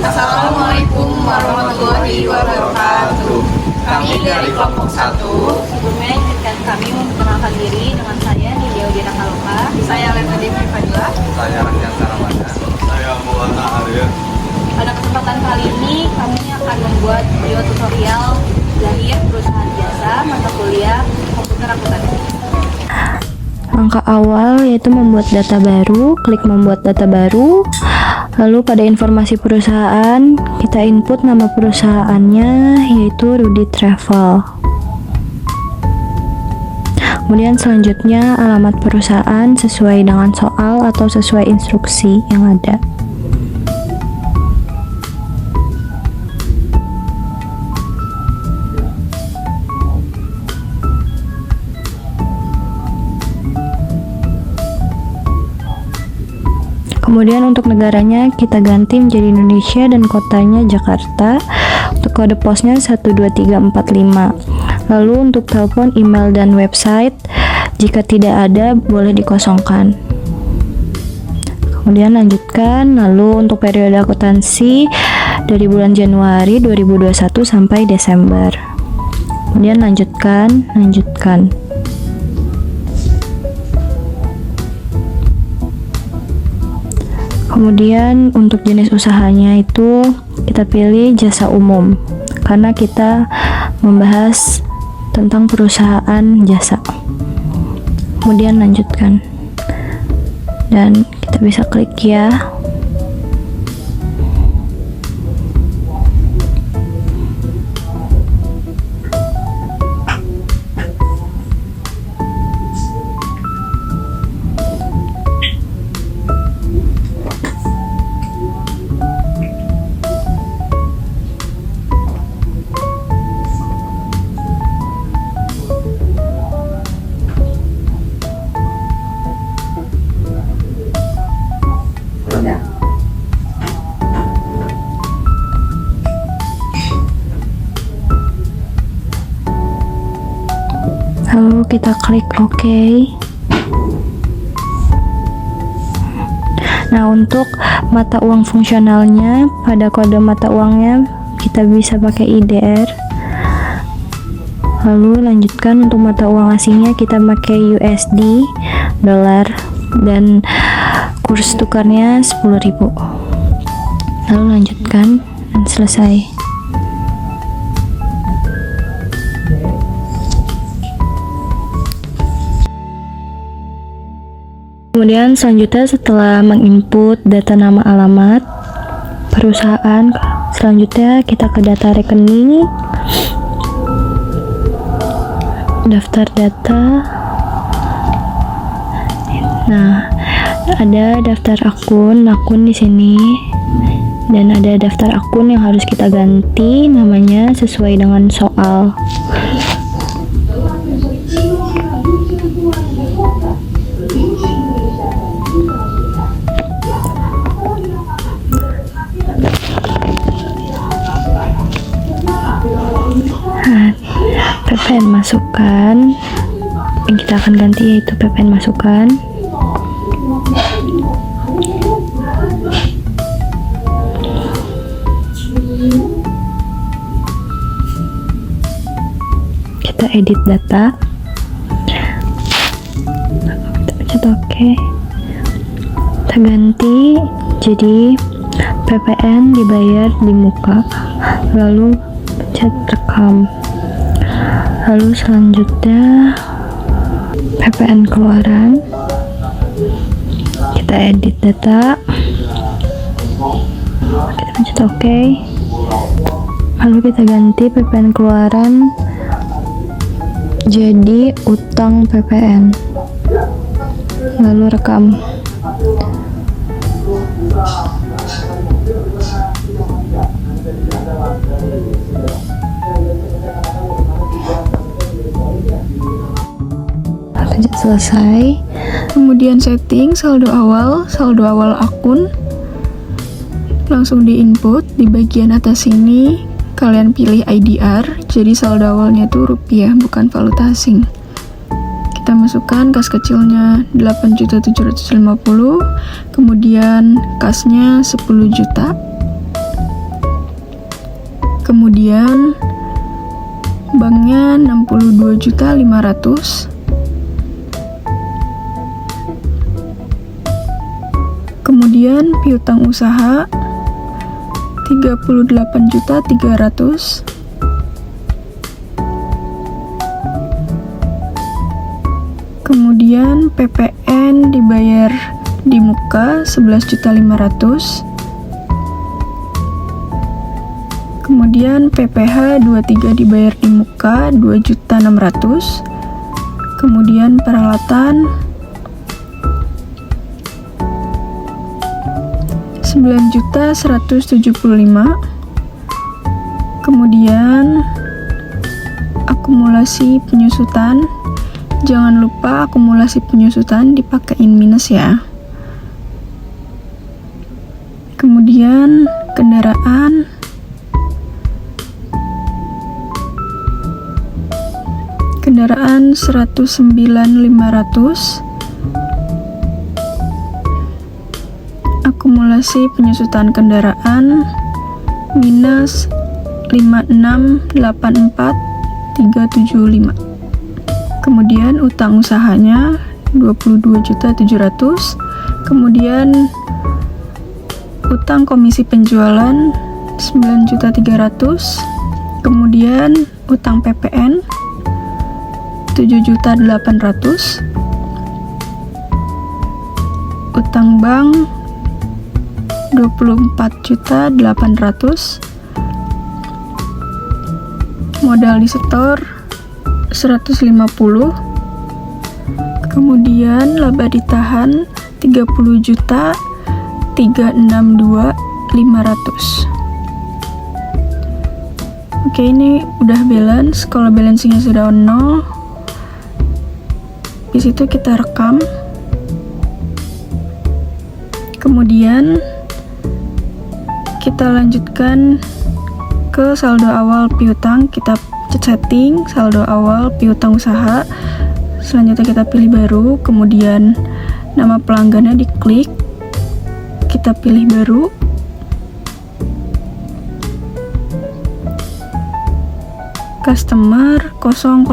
Assalamualaikum warahmatullahi wabarakatuh. Kami dari kelompok 1. Sebelumnya izinkan kami memperkenalkan diri dengan saya Nidia Udina Kaloka. Saya Lena Devi Fadila. Saya Rangga Saramana. Saya Maulana Arya. Pada kesempatan kali ini kami akan membuat video tutorial lahir perusahaan jasa mata kuliah komputer akuntansi. Langkah awal yaitu membuat data baru, klik membuat data baru. Lalu pada informasi perusahaan, kita input nama perusahaannya yaitu Rudy Travel. Kemudian selanjutnya alamat perusahaan sesuai dengan soal atau sesuai instruksi yang ada. Kemudian untuk negaranya kita ganti menjadi Indonesia dan kotanya Jakarta. Untuk kode posnya 12345. Lalu untuk telepon, email, dan website jika tidak ada boleh dikosongkan. Kemudian lanjutkan. Lalu untuk periode akuntansi dari bulan Januari 2021 sampai Desember. Kemudian lanjutkan. Kemudian untuk jenis usahanya itu kita pilih jasa umum karena kita membahas tentang perusahaan jasa. Kemudian lanjutkan dan kita bisa klik ya. Lalu kita klik OK. Nah, untuk mata uang fungsionalnya, pada kode mata uangnya kita bisa pakai IDR. Lalu lanjutkan untuk mata uang asingnya kita pakai USD, dolar, dan kurs tukarnya 10.000. Lalu lanjutkan dan selesai. Kemudian selanjutnya setelah menginput data nama alamat perusahaan, selanjutnya kita ke data rekening, daftar data. Nah, ada daftar akun di sini dan ada daftar akun yang harus kita ganti namanya sesuai dengan soal. PPN masukan yang kita akan ganti yaitu PPN masukan. Kita edit data, kita pencet OK, kita ganti jadi PPN dibayar di muka, lalu pencet rekam. Lalu selanjutnya PPN keluaran, kita edit data, kita pencet OK, lalu kita ganti PPN keluaran jadi utang PPN, lalu rekam. Selesai. Kemudian setting saldo awal akun, langsung di input. Di bagian atas sini kalian pilih IDR, jadi saldo awalnya itu rupiah bukan valuta asing. Kita masukkan kas kecilnya 8.750.000, kemudian kasnya 10 juta, 62.500.000. Kemudian piutang usaha 38.300.000. Kemudian PPN dibayar di muka 11.500.000. Kemudian PPh 23 dibayar di muka 2.600.000. Kemudian peralatan 9.175.000. Kemudian akumulasi penyusutan, jangan lupa akumulasi penyusutan dipakein minus ya. Kemudian kendaraan 109.500. Akumulasi penyusutan kendaraan minus 56.84.375. Kemudian utang usahanya 22.700.000. Kemudian utang komisi penjualan 9.300.000. Kemudian utang PPN 7.800.000. Utang bank 24.800.000. Modal di setor 150. Kemudian laba ditahan 30.362.500. Oke, ini udah balance. Kalau balancingnya sudah 0, di situ kita rekam. Kemudian kita lanjutkan ke saldo awal piutang. Kita setting saldo awal piutang usaha. Selanjutnya kita pilih baru, kemudian nama pelanggannya diklik, kita pilih baru. Customer 001,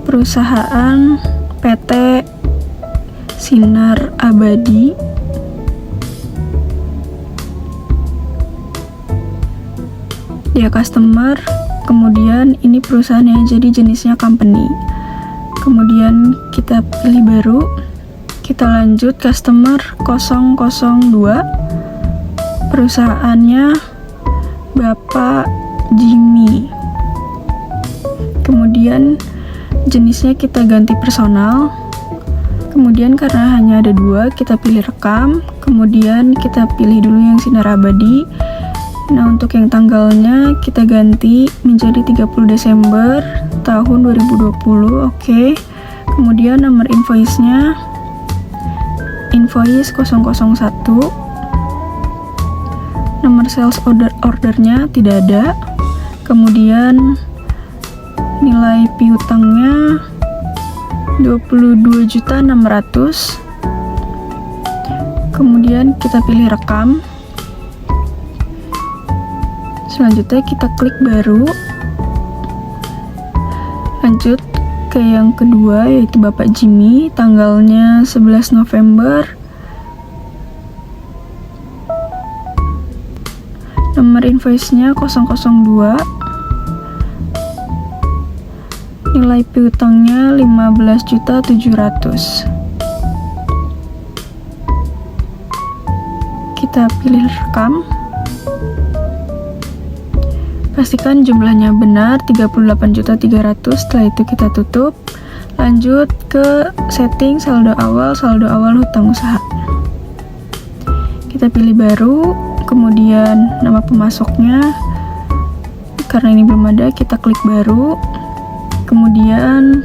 perusahaan PT Sinar Abadi. Dia customer, kemudian ini perusahaannya, jadi jenisnya company. Kemudian kita pilih baru, kita lanjut customer 002, perusahaannya Bapak Jimmy. Kemudian jenisnya kita ganti personal. Kemudian karena hanya ada 2, kita pilih rekam. Kemudian kita pilih dulu yang Sinar Abadi. Nah, untuk yang tanggalnya kita ganti menjadi 30 Desember tahun 2020. Oke. Kemudian nomor invoice-nya invoice 001. Nomor sales ordernya tidak ada. Kemudian nilai piutangnya 22.600.000. Kemudian kita pilih rekam. Selanjutnya kita klik baru. Lanjut ke yang kedua, yaitu Bapak Jimmy, tanggalnya 11 November. Nomor invoice-nya 002. Nilai piutangnya 15.700.000. Kita pilih rekam. Pastikan jumlahnya benar 38.300.000. Setelah itu kita tutup. Lanjut ke setting saldo awal hutang usaha. Kita pilih baru, kemudian nama pemasoknya. Karena ini belum ada, kita klik baru. Kemudian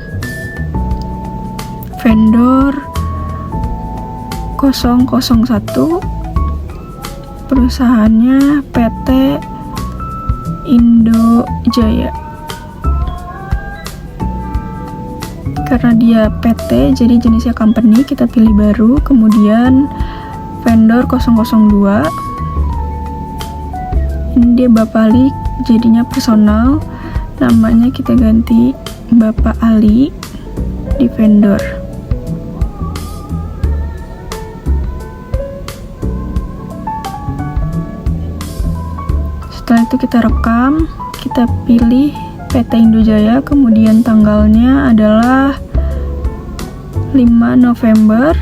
vendor 001, perusahaannya PT Indo Jaya. Karena dia PT, jadi jenisnya company, kita pilih baru. Kemudian vendor 002, ini dia Bapalik, jadinya personal. Namanya kita ganti Bapak Ali di vendor. Setelah itu kita rekam, kita pilih PT Indojaya, kemudian tanggalnya adalah 5 November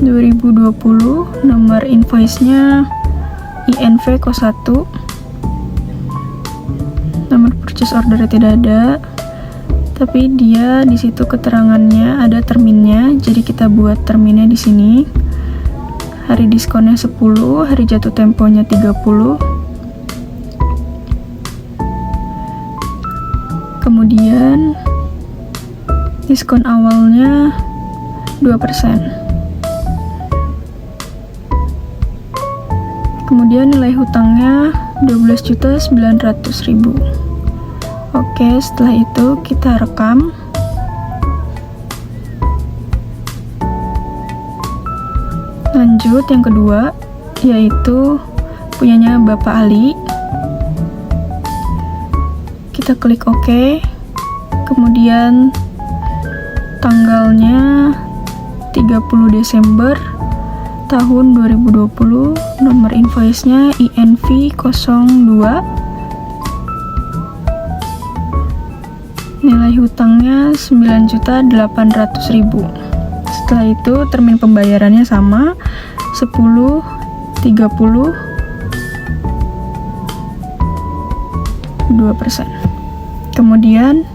2020, nomor invoice-nya INV 01, nomor purchase order tidak ada, tapi dia di situ keterangannya ada terminnya, jadi kita buat terminnya di sini. Hari diskonnya 10, hari jatuh temponya 30. Kemudian diskon awalnya 2%. Kemudian nilai hutangnya 12.900.000. Oke, setelah itu kita rekam. Lanjut yang kedua, yaitu punyanya Bapak Ali. Kita klik OK. Kemudian tanggalnya 30 Desember tahun 2020, nomor invoice-nya INV 02, nilai hutangnya 9.800.000. Setelah itu termin pembayarannya sama, 10, 30, 2%. Kemudian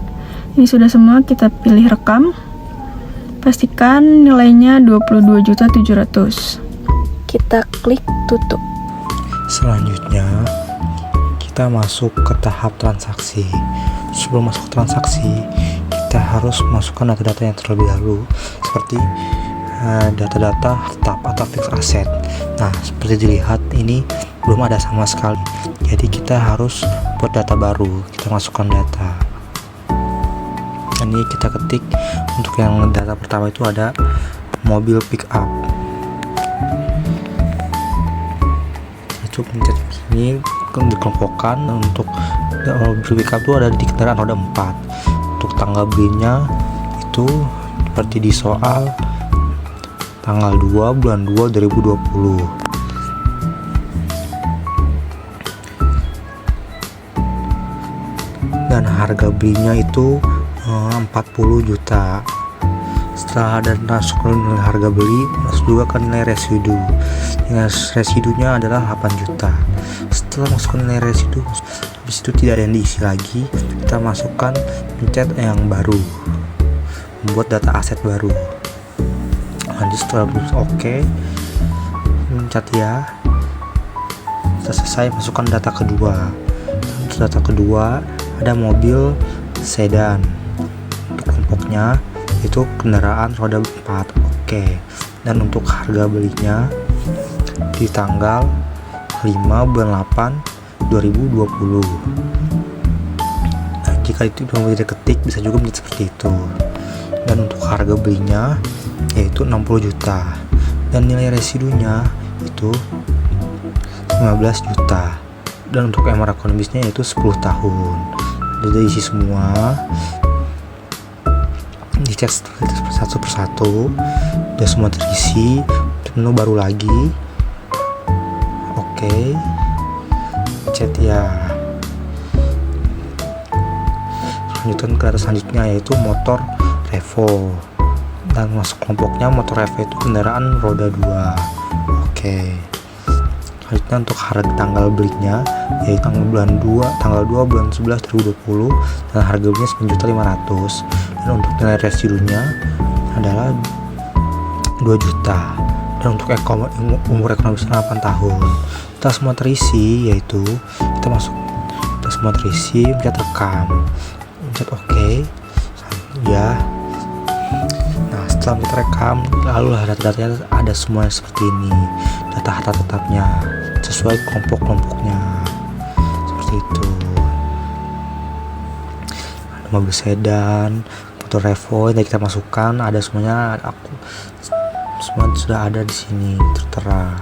ini sudah semua, kita pilih rekam. Pastikan nilainya 22.700.000. Kita klik tutup. Selanjutnya kita masuk ke tahap transaksi. Sebelum masuk ke transaksi, kita harus masukkan data-data yang terlebih dahulu, seperti data-data tetap atau fixed asset. Nah, seperti dilihat ini belum ada sama sekali, jadi kita harus buat data baru. Kita masukkan data. Ini kita ketik. Untuk yang data pertama itu ada mobil pick up. Itu pencet ini dikelompokkan. Untuk mobil pick up itu ada di kendaraan roda 4. Untuk tanggal belinya itu seperti di soal tanggal 2 bulan 2 2020. Dan harga belinya itu 40 juta. Setelah ada masuk nilai harga beli, masuk juga ke nilai residu. Nilai residunya adalah 8 juta. Setelah masuk ke nilai residu, habis itu tidak ada yang diisi lagi, kita masukkan pencet yang baru, membuat data aset baru. Lanjut setelah oke, pencet ya. Setelah selesai, masukkan data kedua. Data kedua ada mobil sedan. Untuk kelompoknya itu kendaraan roda 4. Oke. Dan untuk harga belinya di tanggal 5 bulan 8 2020. Nah, jika itu belum tidak ketik, bisa juga menjadi seperti itu. Dan untuk harga belinya yaitu 60 juta. Dan nilai residunya itu 15 juta. Dan untuk MR ekonomisnya yaitu 10 tahun. Sudah isi semua, dicek satu persatu, udah semua terisi. Menu baru lagi. Oke, chat ya. Lanjutkan ke data selanjutnya yaitu motor Revo. Dan masuk kelompoknya motor Revo itu kendaraan roda 2. Oke. Selanjutnya untuk harga tanggal belinya yaitu tanggal 2 bulan 11 2020, dan harga belinya 9.500.000. Dan untuk nilai residunya adalah 2 juta. Dan untuk umur ekonomisnya 8 tahun. Kita semua terisi, yaitu kita semua terisi, pencet rekam, pencet oke ya. Nah, setelah kita rekam, lalu data-datanya ada semua seperti ini, data harta tetapnya sesuai kelompok-kelompoknya seperti itu. Ada mobil sedan, motor Revo yang kita masukkan, ada semuanya. Semua sudah ada di sini tertera.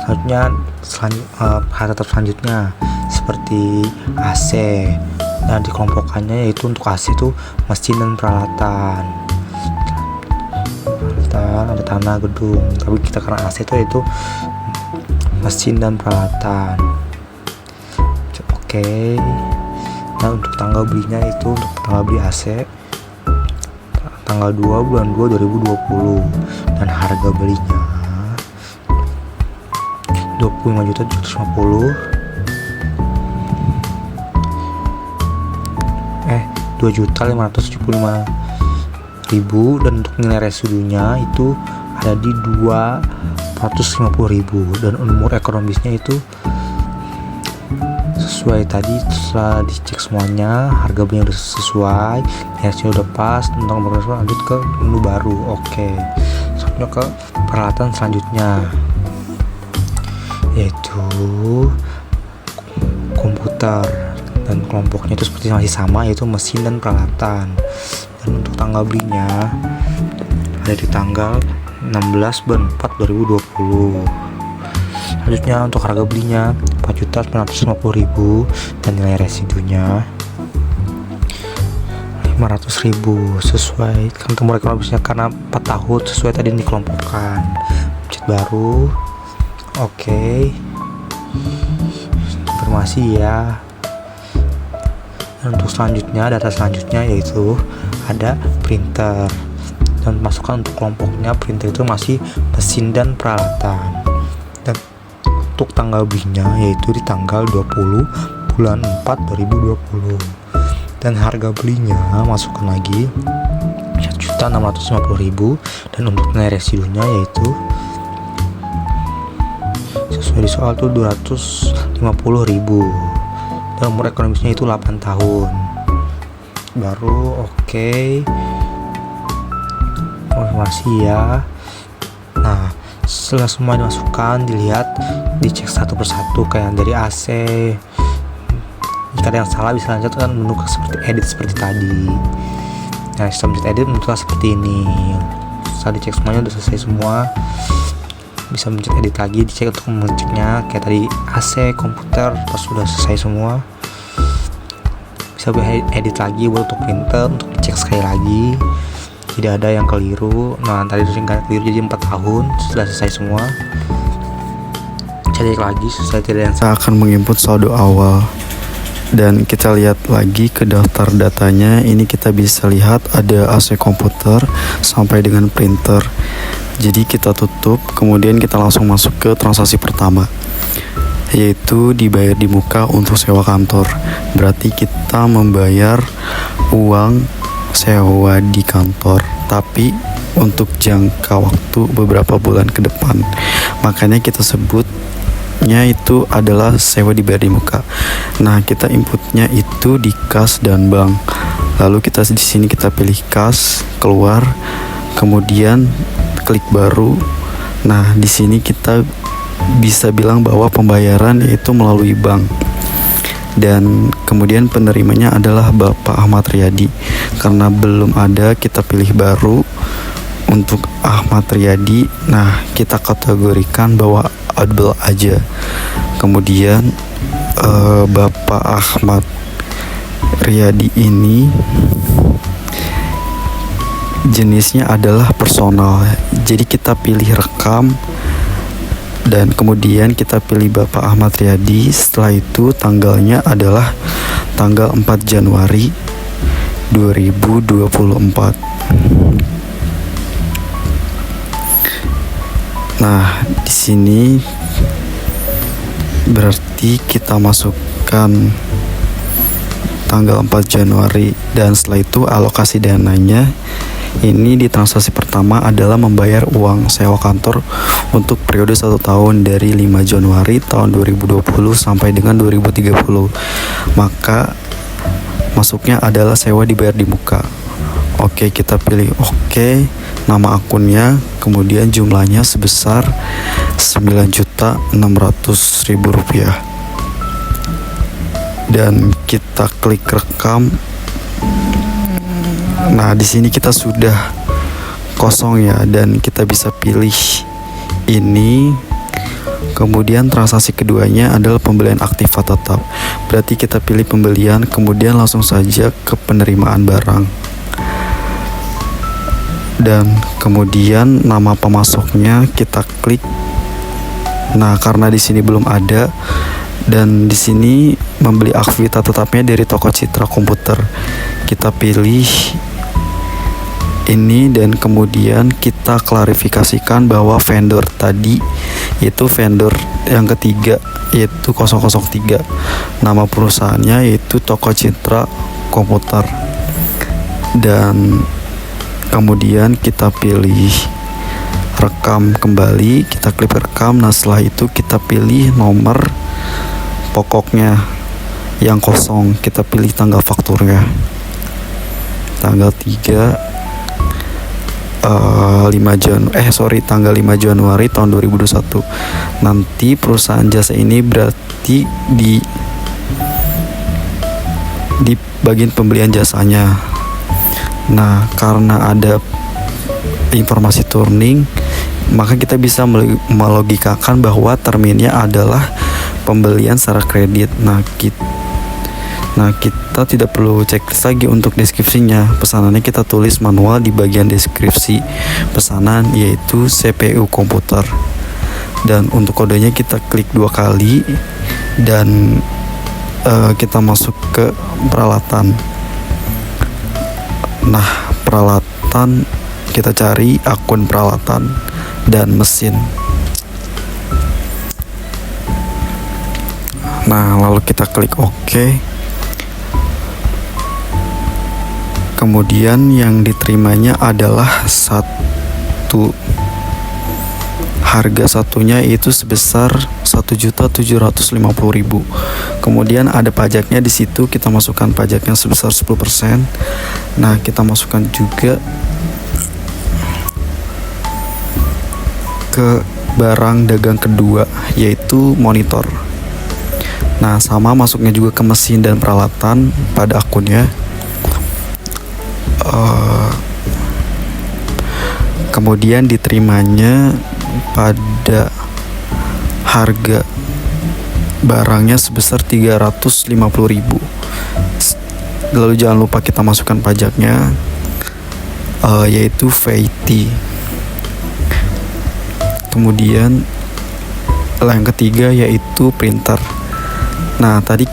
Selanjutnya parameter selanjutnya seperti AC. Nah, dikelompokannya yaitu untuk AC itu mesin dan peralatan. Ada tanah, gedung, tapi kita karena AC itu mesin dan peralatan. Oke. Nah, untuk tanggal belinya itu untuk tanggal beli AC tanggal 2 bulan 2 2020 dan harga belinya 25.750.000 2.575.000 dan untuk nilai residunya itu ada di 250.000 dan umur ekonomisnya itu sesuai tadi. Setelah dicek semuanya harga belinya udah sesuai, hasilnya udah pas, tentang berkesan lanjut ke menu baru. Oke, selanjutnya ke peralatan selanjutnya yaitu komputer, dan kelompoknya itu seperti masih sama yaitu mesin dan peralatan. Dan untuk tanggal belinya ada di tanggal 16 bulan 4 2020. Selanjutnya untuk harga belinya 4.950.000 dan nilai residunya 500.000 sesuai kantong ekonomisnya karena 4 tahun sesuai tadi yang dikelompokkan. Pencet baru. Oke. Informasi ya. Dan untuk selanjutnya, data selanjutnya yaitu ada printer, dan masukkan untuk kelompoknya printer itu masih mesin dan peralatan. Dan untuk tanggal belinya yaitu di tanggal 20 bulan 4 2020 dan harga belinya masukkan lagi 1.650.000 dan untuk nilai residunya yaitu sesuai di soal tuh 250.000 dan umur ekonomisnya itu 8 tahun baru. Oke, konfirmasi ya. Nah, setelah semua dimasukkan, dilihat, dicek satu persatu kayak dari AC. Jika ada yang salah bisa lanjutkan menu seperti edit seperti tadi. Nah, sistem edit menentukan seperti ini. Setelah dicek semuanya udah selesai semua, bisa mencet edit lagi, dicek untuk mengeceknya kayak tadi AC, komputer, pas sudah selesai semua bisa edit lagi buat untuk printer, untuk dicek sekali lagi tidak ada yang keliru. Nah, tadi itu nggak keliru jadi 4 tahun setelah selesai semua. Cek lagi sesuai tidak yang kita akan menginput saldo awal dan kita lihat lagi ke daftar datanya. Ini kita bisa lihat ada AC komputer sampai dengan printer. Jadi kita tutup, kemudian kita langsung masuk ke transaksi pertama, yaitu dibayar di muka untuk sewa kantor. Berarti kita membayar uang sewa di kantor, tapi untuk jangka waktu beberapa bulan ke depan. Makanya kita sebutnya itu adalah sewa dibayar di muka. Nah, kita inputnya itu di kas dan bank. Lalu kita di sini kita pilih kas, keluar, kemudian klik baru. Nah, di sini kita bisa bilang bahwa pembayaran itu melalui bank. Dan kemudian penerimanya adalah Bapak Ahmad Riyadi. Karena belum ada, kita pilih baru untuk Ahmad Riyadi. Nah, kita kategorikan bahwa audible aja. Kemudian Bapak Ahmad Riyadi ini jenisnya adalah personal. Jadi kita pilih rekam dan kemudian kita pilih Bapak Ahmad Riyadi. Setelah itu tanggalnya adalah tanggal 4 Januari 2024. Nah, di sini berarti kita masukkan tanggal 4 Januari dan setelah itu alokasi dananya. Ini di transaksi pertama adalah membayar uang sewa kantor untuk periode 1 tahun dari 5 Januari tahun 2020 sampai dengan 2030. Maka masuknya adalah sewa dibayar di muka. Oke, kita pilih oke, nama akunnya, kemudian jumlahnya sebesar Rp9.600.000. Dan kita klik rekam. Nah, di sini kita sudah kosong ya, dan kita bisa pilih ini Kemudian transaksi keduanya adalah pembelian aktiva tetap. Berarti kita pilih pembelian, kemudian langsung saja ke penerimaan barang. Dan kemudian nama pemasoknya kita klik. Nah, karena di sini belum ada dan di sini membeli aktiva tetapnya dari toko Citra Komputer. Kita pilih ini dan kemudian kita klarifikasikan bahwa vendor tadi yaitu vendor yang ketiga yaitu 003, nama perusahaannya yaitu toko Citra Komputer, dan kemudian kita pilih rekam kembali, kita klik rekam. Nah, setelah itu kita pilih nomor pokoknya yang kosong, kita pilih tanggal fakturnya tanggal 5 Januari tahun 2021. Nanti perusahaan jasa ini berarti di bagian pembelian jasanya. Nah, karena ada informasi turning, maka kita bisa melogikakan bahwa terminnya adalah pembelian secara kredit. Nah, kita tidak perlu checklist lagi untuk deskripsinya. Pesanannya kita tulis manual di bagian deskripsi pesanan, yaitu CPU komputer. Dan untuk kodenya kita klik 2 kali dan kita masuk ke peralatan. Nah, peralatan kita cari akun peralatan dan mesin. Nah, lalu kita klik OK. Kemudian yang diterimanya adalah harga satunya itu sebesar 1.750.000. Kemudian ada pajaknya di situ, kita masukkan pajaknya sebesar 10%. Nah, kita masukkan juga ke barang dagang kedua yaitu monitor. Nah, sama masuknya juga ke mesin dan peralatan pada akunnya. Kemudian diterimanya pada harga barangnya sebesar 350.000. Lalu jangan lupa kita masukkan pajaknya yaitu VAT. Kemudian yang ketiga yaitu printer. Nah, tadi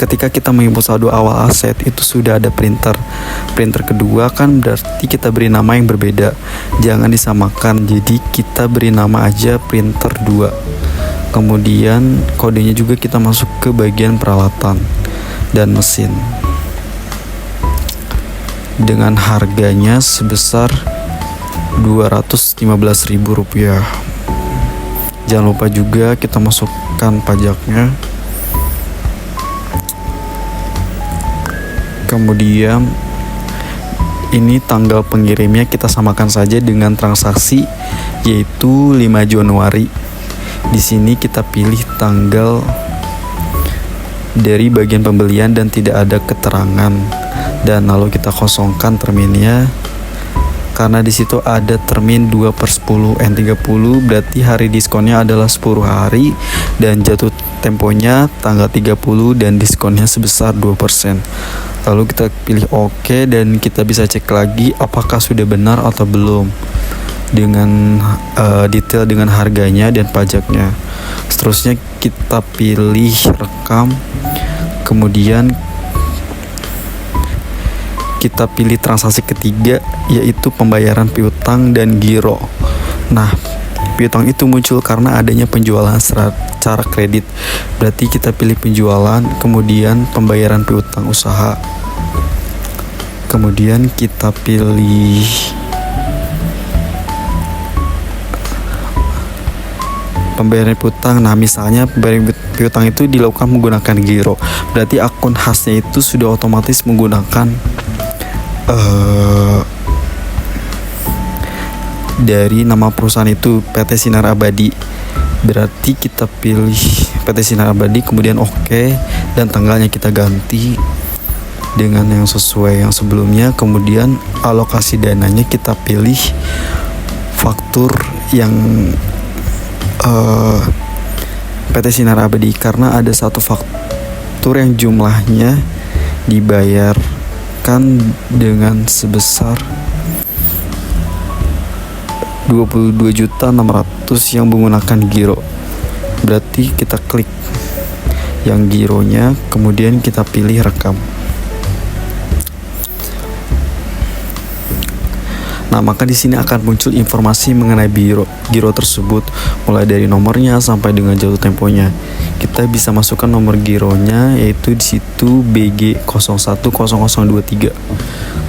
ketika kita menginput saldo awal aset itu sudah ada printer. Printer kedua kan berarti kita beri nama yang berbeda. Jangan disamakan. Jadi kita beri nama aja printer 2. Kemudian kodenya juga kita masuk ke bagian peralatan dan mesin. Dengan harganya sebesar Rp215.000. Jangan lupa juga kita masukkan pajaknya. Kemudian ini tanggal pengirimnya kita samakan saja dengan transaksi yaitu 5 Januari. Di sini kita pilih tanggal dari bagian pembelian dan tidak ada keterangan, dan lalu kita kosongkan terminnya karena di situ ada termin 2/10 N30, berarti hari diskonnya adalah 10 hari dan jatuh temponya tanggal 30 dan diskonnya sebesar 2%. Lalu kita pilih OK dan kita bisa cek lagi apakah sudah benar atau belum dengan detail dengan harganya dan pajaknya. Seterusnya kita pilih rekam, kemudian kita pilih transaksi ketiga yaitu pembayaran piutang dan giro. Nah, piutang itu muncul karena adanya penjualan secara kredit. Berarti kita pilih penjualan, kemudian pembayaran piutang usaha. Kemudian kita pilih pembayaran piutang. Nah, misalnya pembayaran piutang itu dilakukan menggunakan giro. Berarti akun khasnya itu sudah otomatis menggunakan dari nama perusahaan itu PT Sinar Abadi. Berarti kita pilih PT Sinar Abadi, kemudian OK, dan tanggalnya kita ganti dengan yang sesuai yang sebelumnya. Kemudian alokasi dananya kita pilih faktur yang PT Sinar Abadi karena ada satu faktur yang jumlahnya dibayarkan dengan sebesar 22.600.000 yang menggunakan giro. Berarti kita klik yang gironya, kemudian kita pilih rekam. Nah, maka di sini akan muncul informasi mengenai giro tersebut, mulai dari nomornya sampai dengan jatuh temponya. Kita bisa masukkan nomor gironya, yaitu di situ BG010023.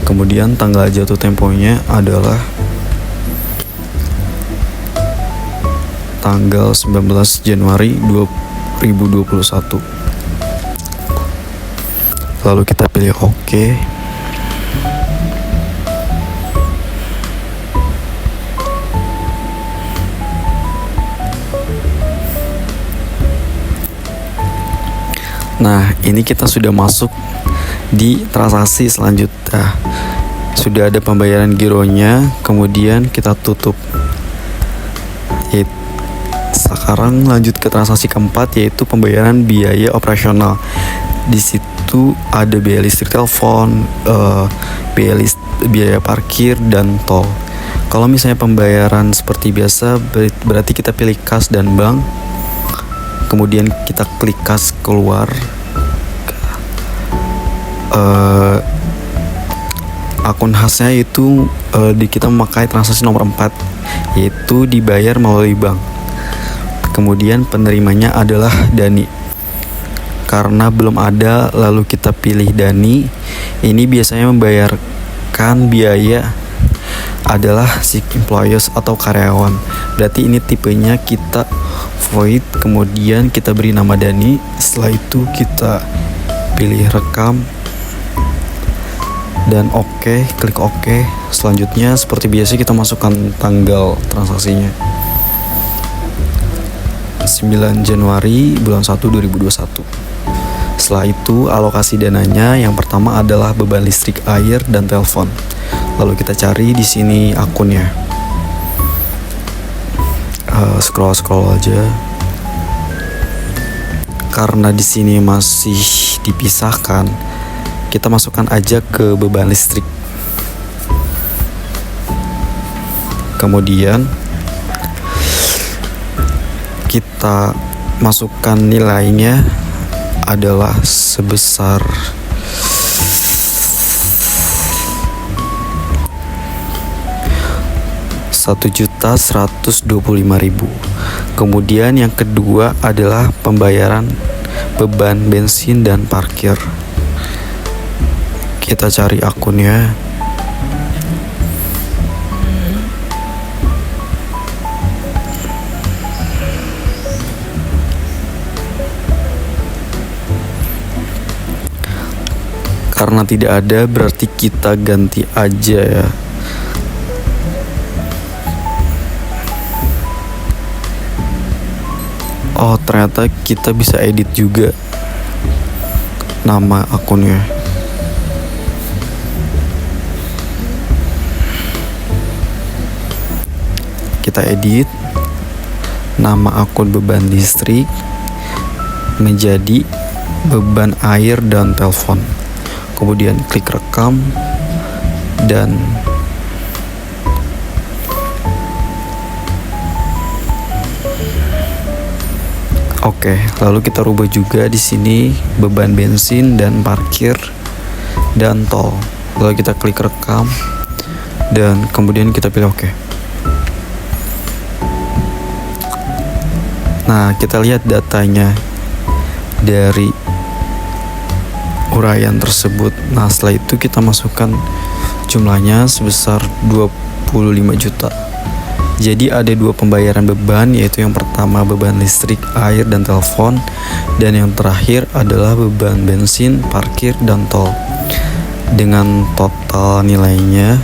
Kemudian tanggal jatuh temponya adalah tanggal 19 Januari 2021. Lalu kita pilih OK. Nah, ini kita sudah masuk di transaksi selanjutnya. Sudah ada pembayaran gironya, kemudian kita tutup. Sekarang lanjut ke transaksi keempat, yaitu pembayaran biaya operasional. Di situ ada biaya listrik telepon, biaya parkir dan tol. Kalau misalnya pembayaran seperti biasa, berarti kita pilih kas dan bank. Kemudian kita klik kas keluar. Akun khasnya itu kita memakai transaksi nomor 4, yaitu dibayar melalui bank. Kemudian penerimanya adalah Dani. Karena belum ada, lalu kita pilih Dani. Ini biasanya membayarkan biaya adalah si employees atau karyawan. Berarti ini tipenya kita void, kemudian kita beri nama Dani. Setelah itu kita pilih rekam dan OK, klik OK. Selanjutnya seperti biasa kita masukkan tanggal transaksinya, 9 Januari bulan 1 2021. Setelah itu alokasi dananya yang pertama adalah beban listrik, air, dan telepon. Lalu kita cari di sini akunnya. Scroll aja. Karena di sini masih dipisahkan, kita masukkan aja ke beban listrik. Kemudian kita masukkan nilainya adalah sebesar Rp1.125.000. Kemudian yang kedua adalah pembayaran beban bensin dan parkir. Kita cari akunnya. Karena tidak ada, berarti kita ganti aja ya. Oh, ternyata kita bisa edit juga nama akunnya. Kita edit nama akun beban listrik menjadi beban air dan telepon. Kemudian klik rekam dan oke, lalu kita rubah juga di sini beban bensin dan parkir dan tol. Lalu kita klik rekam dan kemudian kita pilih oke. Nah, kita lihat datanya dari uraian tersebut. Nah, setelah itu kita masukkan jumlahnya sebesar 25 juta. Jadi ada dua pembayaran beban, yaitu yang pertama beban listrik, air, dan telepon, dan yang terakhir adalah beban bensin, parkir, dan tol. Dengan total nilainya,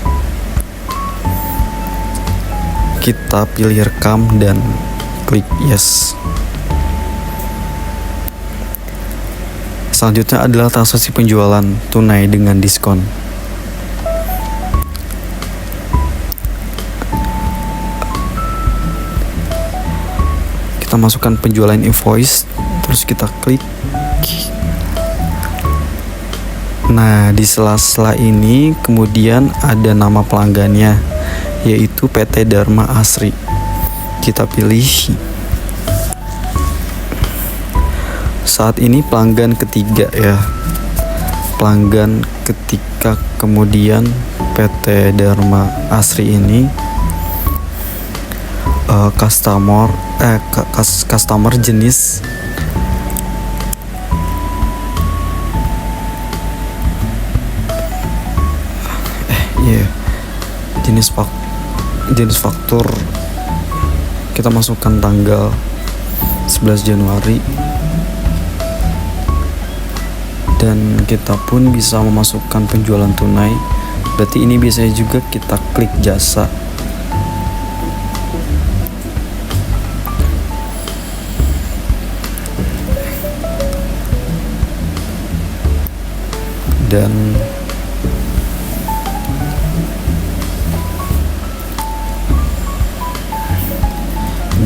kita pilih rekam dan klik yes. Selanjutnya adalah transaksi penjualan tunai dengan diskon. Kita kita masukkan penjualan invoice, terus kita klik. Nah, di sela-sela ini kemudian ada nama pelanggannya, yaitu PT Dharma Asri. Kita pilih. Saat ini pelanggan ketiga ya. Pelanggan ketika kemudian PT Dharma Asri ini customer jenis jenis faktur kita masukkan tanggal 11 Januari dan kita pun bisa memasukkan penjualan tunai. Berarti ini biasanya juga kita klik jasa.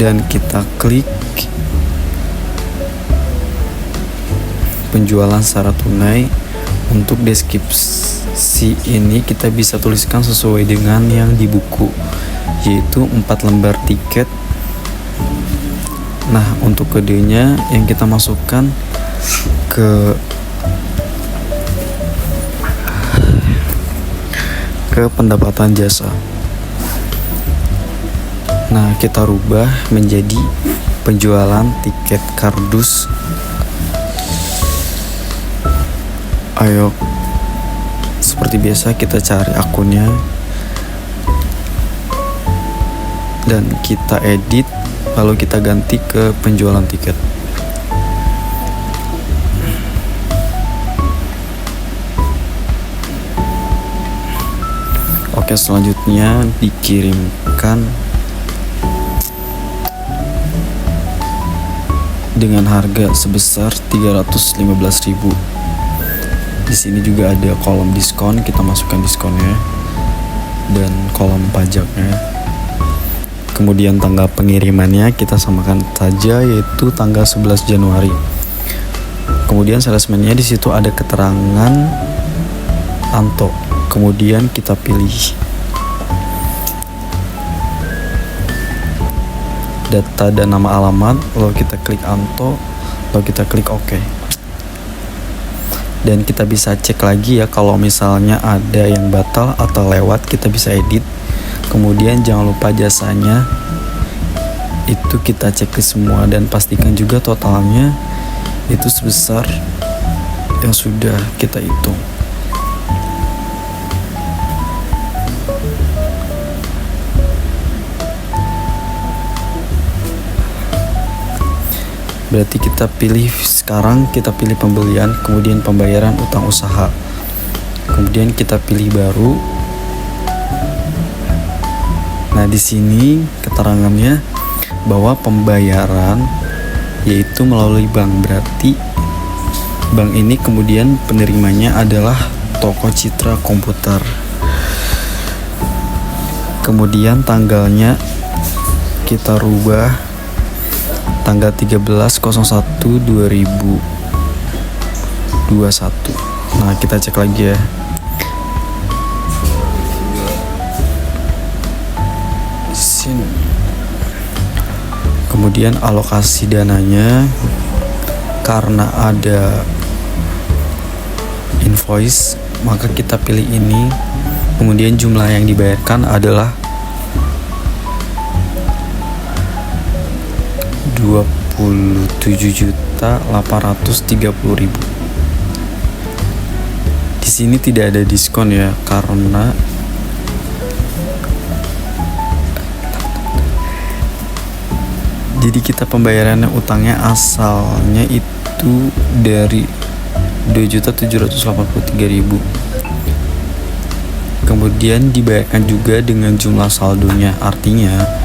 Dan kita klik penjualan secara tunai. Untuk deskripsi ini kita bisa tuliskan sesuai dengan yang di buku, yaitu 4 lembar tiket. Nah, untuk kodenya yang kita masukkan ke pendapatan jasa. Nah, kita rubah menjadi penjualan tiket kardus. Ayo, seperti biasa kita cari akunnya dan kita edit, lalu kita ganti ke penjualan tiket. Oke, selanjutnya dikirimkan dengan harga sebesar 315.000. Di sini juga ada kolom diskon, kita masukkan diskonnya dan kolom pajaknya. Kemudian tanggal pengirimannya kita samakan saja, yaitu tanggal 11 Januari. Kemudian salesman-nya di situ ada keterangan Anto. Kemudian kita pilih data dan nama alamat, lalu kita klik Anto, lalu kita klik OK. Dan kita bisa cek lagi ya, kalau misalnya ada yang batal atau lewat, kita bisa edit. Kemudian jangan lupa jasanya itu kita cek semua dan pastikan juga totalnya itu sebesar yang sudah kita hitung. Berarti kita pilih sekarang, kita pilih pembelian, kemudian pembayaran utang usaha. Kemudian kita pilih baru. Nah, di sini keterangannya bahwa pembayaran yaitu melalui bank. Berarti bank ini kemudian penerimanya adalah Toko Citra Komputer. Kemudian tanggalnya kita rubah tanggal 13.01.2021. Nah, kita cek lagi ya. Sini. Kemudian alokasi dananya karena ada invoice, maka kita pilih ini. Kemudian jumlah yang dibayarkan adalah 27.830.000. Di sini tidak ada diskon ya, karena jadi kita pembayarannya utangnya asalnya itu dari 2.783.000. Kemudian dibayarkan juga dengan jumlah saldonya, artinya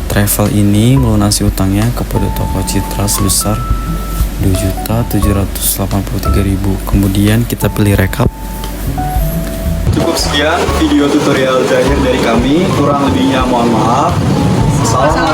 travel ini melunasi utangnya kepada Toko Citra sebesar 2.783.000. Kemudian kita pilih rekap. Cukup sekian video tutorial terakhir dari kami, kurang lebihnya mohon maaf. Salam